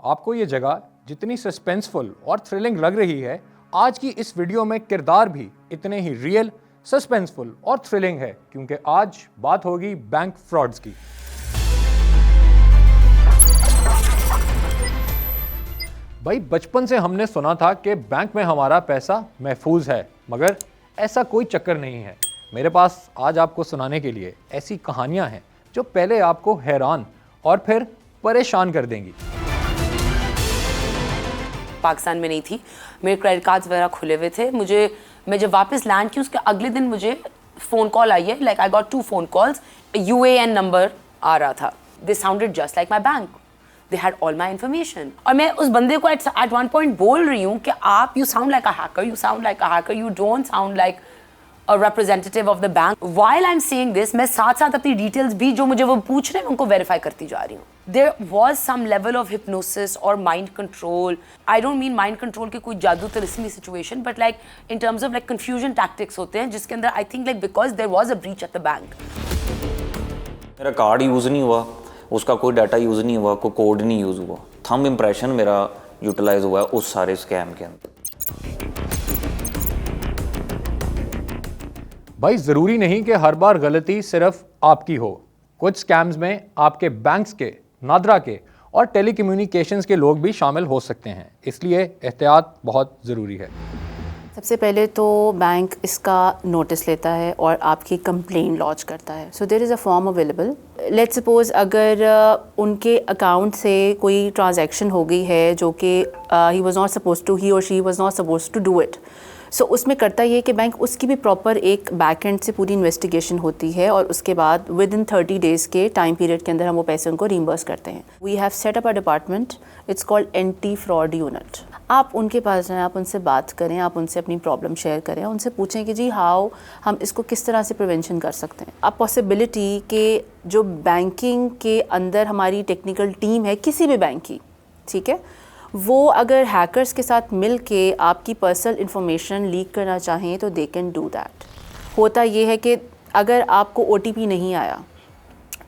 आपको ये जगह जितनी सस्पेंसफुल और थ्रिलिंग लग रही है, आज की इस वीडियो में किरदार भी इतने ही रियल, सस्पेंसफुल और थ्रिलिंग है, क्योंकि आज बात होगी बैंक फ्रॉड्स की। भाई, बचपन से हमने सुना था कि बैंक में हमारा पैसा महफूज है, मगर ऐसा कोई चक्कर नहीं है। मेरे पास आज आपको सुनाने के लिए ऐसी कहानियां हैं जो पहले आपको हैरान और फिर परेशान कर देंगी। पाकिस्तान में नहीं थी, मेरे क्रेडिट कार्ड्स वगैरह खुले हुए थे। मैं जब वापस लैंड की उसके अगले दिन मुझे फ़ोन कॉल आई है, like I got 2 phone calls. UAN number आ रहा था, they sounded just like my bank, they had all my information. और मैं उस बंदे को एट वन पॉइंट बोल रही हूँ कि आप you sound like a hacker, you don't sound like a representative of the bank. While I'm saying this, मैं साथ-साथ अपनी डिटेल्स भी जो मुझे वो पूछ रहे हैं उनको वेरीफाई करती जा रही हूँ। There was some level of hypnosis or mind control. I don't mean mind control के कोई जादू तिलिस्मी situation, but like in terms of like confusion tactics होते हैं जिसके अंदर I think like because there was a breach at the bank. मेरा card use नहीं हुआ, उसका कोई डाटा यूज़ नहीं हुआ, कोई कोड नहीं यूज़ हुआ, थंब इम्प्रेशन मेरा यूटिलाइज हुआ है उस सारे स्कैम के अंदर। भाई, ज़रूरी नहीं कि हर बार गलती सिर्फ आपकी हो। कुछ स्कैम्स में आपके बैंक्स के, नादरा के और टेलीकम्युनिकेशंस के लोग भी शामिल हो सकते हैं, इसलिए एहतियात बहुत ज़रूरी है। सबसे पहले तो बैंक इसका नोटिस लेता है और आपकी कंप्लेन लॉन्च करता है। So there is a form available. Let's suppose अगर उनके अकाउंट से कोई ट्रांजैक्शन हो गई है जो कि ही और she was not suppose to do it. So उसमें करता ये कि बैंक उसकी भी प्रॉपर एक बैक एंड से पूरी इन्वेस्टिगेशन होती है और उसके बाद विद इन 30 डेज़ के टाइम पीरियड के अंदर हम वो पैसे उनको रीइंबर्स करते हैं। We have set up a department, it's called anti fraud unit. आप उनके पास जाएं, आप उनसे बात करें, आप उनसे अपनी प्रॉब्लम शेयर करें, उनसे पूछें कि जी हाउ हम इसको किस तरह से प्रिवेंशन कर सकते हैं। अब पॉसिबिलिटी के जो बैंकिंग के अंदर हमारी टेक्निकल टीम है किसी भी बैंक की, ठीक है, वो अगर हैकर्स के साथ मिल के आपकी पर्सनल इन्फॉर्मेशन लीक करना चाहें तो दे कैन डू दैट। होता ये है कि अगर आपको OTP नहीं आया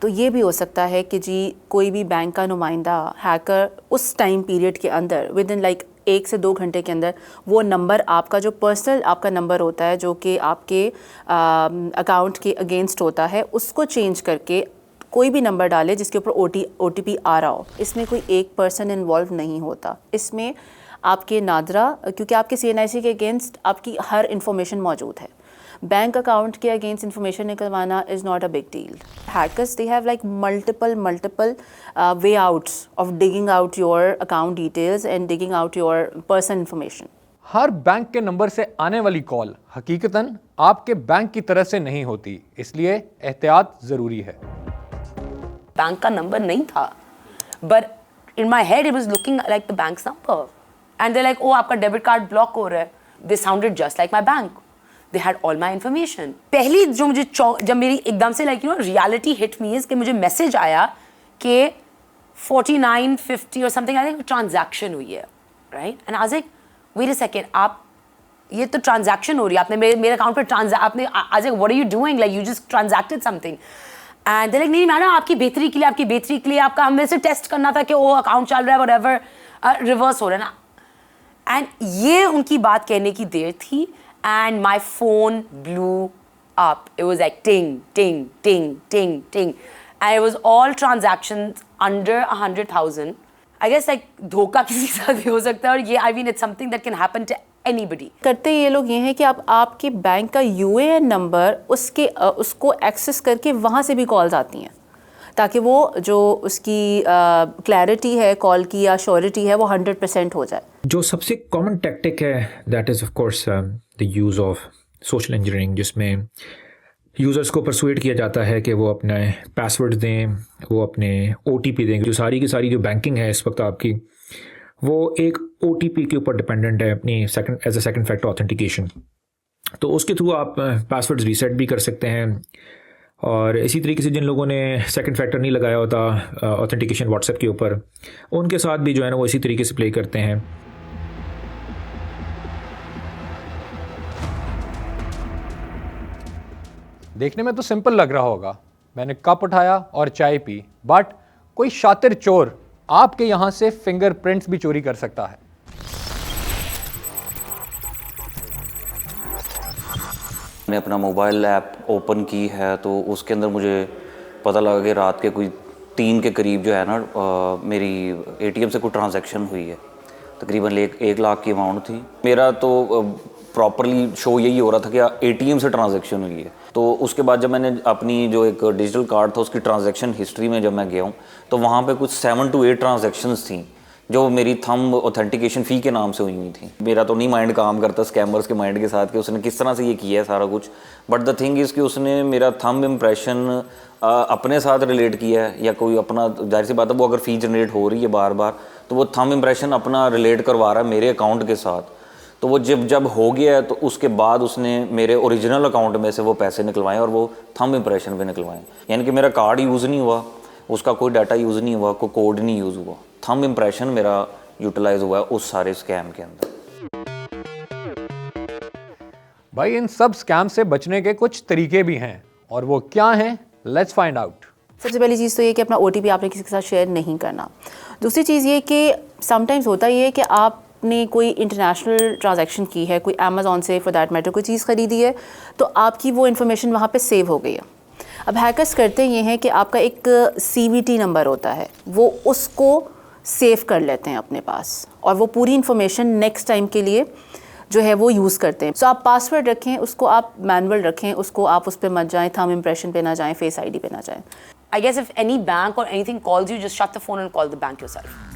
तो ये भी हो सकता है कि जी कोई भी बैंक का नुमाइंदा हैकर उस टाइम पीरियड के अंदर विद इन लाइक 1 से 2 घंटे के अंदर वो नंबर आपका जो पर्सनल आपका नंबर होता है जो कि आपके अकाउंट के अगेंस्ट होता है उसको चेंज करके कोई भी नंबर डाले जिसके ऊपर OTP आ रहा हो। इसमें कोई एक पर्सन इन्वॉल्व नहीं होता, इसमें आपके नादरा, क्योंकि आपके CNIC के अगेंस्ट आपकी हर इंफॉर्मेशन मौजूद है। बैंक अकाउंट के अगेंस्ट इंफॉर्मेशन निकलवाना is not a big deal. Hackers they have like multiple way outs of digging out your account details and digging out your personal information. Her bank के number से आने वाली call हकीकतन आपके bank की तरफ से नहीं होती, इसलिए एहतियात ज़रूरी है। बैंक का नंबर नहीं था, but in my head it was looking like the bank's number and they like oh आपका डेबिट कार्ड ब्लॉक हो रहा है। They sounded just like my bank, they had all my information. पहली जो मुझे जब मेरी एकदम से like reality hit me is कि मुझे मैसेज आया कि 4950 और समथिंग आई थिंक ट्रांजैक्शन हुई है, right. And I was like wait a second, आप ये तो ट्रांजैक्शन हो रही है, आपने मेरे अकाउंट पर आपने आज what are you doing, like you just transacted something. And like नहीं मैडम, आपकी बेहतरी के लिए आपका हमें से टेस्ट करना था कि वो अकाउंट चल रहा है व्हाटएवर, रिवर्स हो रहा है ना। एंड ये उनकी बात कहने की देर थी and my phone blew up. It was like ting ting ting ting ting and it was all transactions under 100,000। I guess like धोखा किसी के साथ भी हो सकता है, और ये I mean it's something that can happen to anybody. करते ये लोग ये हैं कि आपके बैंक का UAN नंबर उसको एक्सेस करके वहाँ से भी कॉल्स आती हैं ताकि वो जो उसकी क्लैरिटी है कॉल की या श्योरिटी है वो 100% हो जाए। जो सबसे कॉमन टैक्टिक है that is of course the use of social engineering, जिसमें यूज़र्स को परसुएट किया जाता है कि वो अपने पासवर्ड दें, वो अपने OTP दें। जो सारी की सारी जो बैंकिंग है इस वक्त आपकी, वो एक OTP के ऊपर डिपेंडेंट है अपनी as a second factor authentication. तो उसके थ्रू आप पासवर्ड्स रीसेट भी कर सकते हैं। और इसी तरीके से जिन लोगों ने सेकंड फैक्टर नहीं लगाया होता ऑथेंटिकेशन व्हाट्सएप के ऊपर, उनके साथ भी जो है ना वो इसी तरीके से प्ले करते हैं। देखने में तो सिंपल लग रहा होगा, मैंने कप उठाया और चाय पी, बट कोई शातिर चोर आपके यहाँ से फिंगरप्रिंट्स भी चोरी कर सकता है। मैंने अपना मोबाइल ऐप ओपन की है तो उसके अंदर मुझे पता लगा कि रात के कोई 3 के करीब जो है ना मेरी एटीएम से कोई ट्रांजैक्शन हुई है। तकरीबन 1 लाख की अमाउंट थी। मेरा तो प्रॉपरली शो यही हो रहा था कि एटीएम से ट्रांजैक्शन हुई है। तो उसके बाद जब मैंने अपनी जो एक डिजिटल कार्ड था उसकी ट्रांजैक्शन हिस्ट्री में जब मैं गया हूँ तो वहाँ पे कुछ 7 to 8 ट्रांजैक्शंस थी जो मेरी थंब ऑथेंटिकेशन फ़ी के नाम से हुई थी। मेरा तो नहीं माइंड काम करता स्कैमर्स के माइंड के साथ कि उसने किस तरह से ये किया है सारा कुछ, बट द थिंग इज़ कि उसने मेरा थंब इम्प्रेशन अपने साथ रिलेट किया है या कोई अपना, जाहिर सी बात है वो अगर फ़ी जनरेट हो रही है बार बार तो वो थंब इम्प्रेशन अपना रिलेट करवा रहा है मेरे अकाउंट के साथ। तो वो जब हो गया है तो उसके बाद उसने मेरे ओरिजिनल अकाउंट में से वो पैसे निकलवाए और वो थंब इम्प्रेशन पे निकलवाए। यानी कि मेरा कार्ड यूज़ नहीं हुआ, उसका कोई डाटा यूज़ नहीं हुआ, कोई कोड नहीं यूज़ हुआ, थंब इम्प्रेशन मेरा यूटिलाइज हुआ है उस सारे स्कैम के अंदर। भाई इन सब स्कैम से बचने के कुछ तरीके भी हैं और वो क्या हैं, लेट्स फाइंड आउट। सबसे पहली चीज़ तो ये कि अपना OTP आपने किसी के साथ शेयर नहीं करना। दूसरी चीज़ ये कि समटाइम्स होता ये है कि आपने कोई इंटरनेशनल ट्रांजैक्शन की है, कोई अमेज़ॉन से फॉर दैट मैटर कोई चीज़ ख़रीदी है तो आपकी वो इन्फॉर्मेशन वहाँ पे सेव हो गई है। अब हैकर्स करते ये हैं कि आपका एक CVT नंबर होता है, वो उसको सेव कर लेते हैं अपने पास और वो पूरी इन्फॉर्मेशन नेक्स्ट टाइम के लिए जो है वो यूज़ करते हैं। सो आप पासवर्ड रखें, उसको आप मैनुअल रखें, उसको आप उस पर मत जाएँ, थंब इम्प्रेशन पे ना जाएँ, फेस ID पे ना जाएँ। I guess if any bank or anything calls you, just shut the phone and call the bank yourself.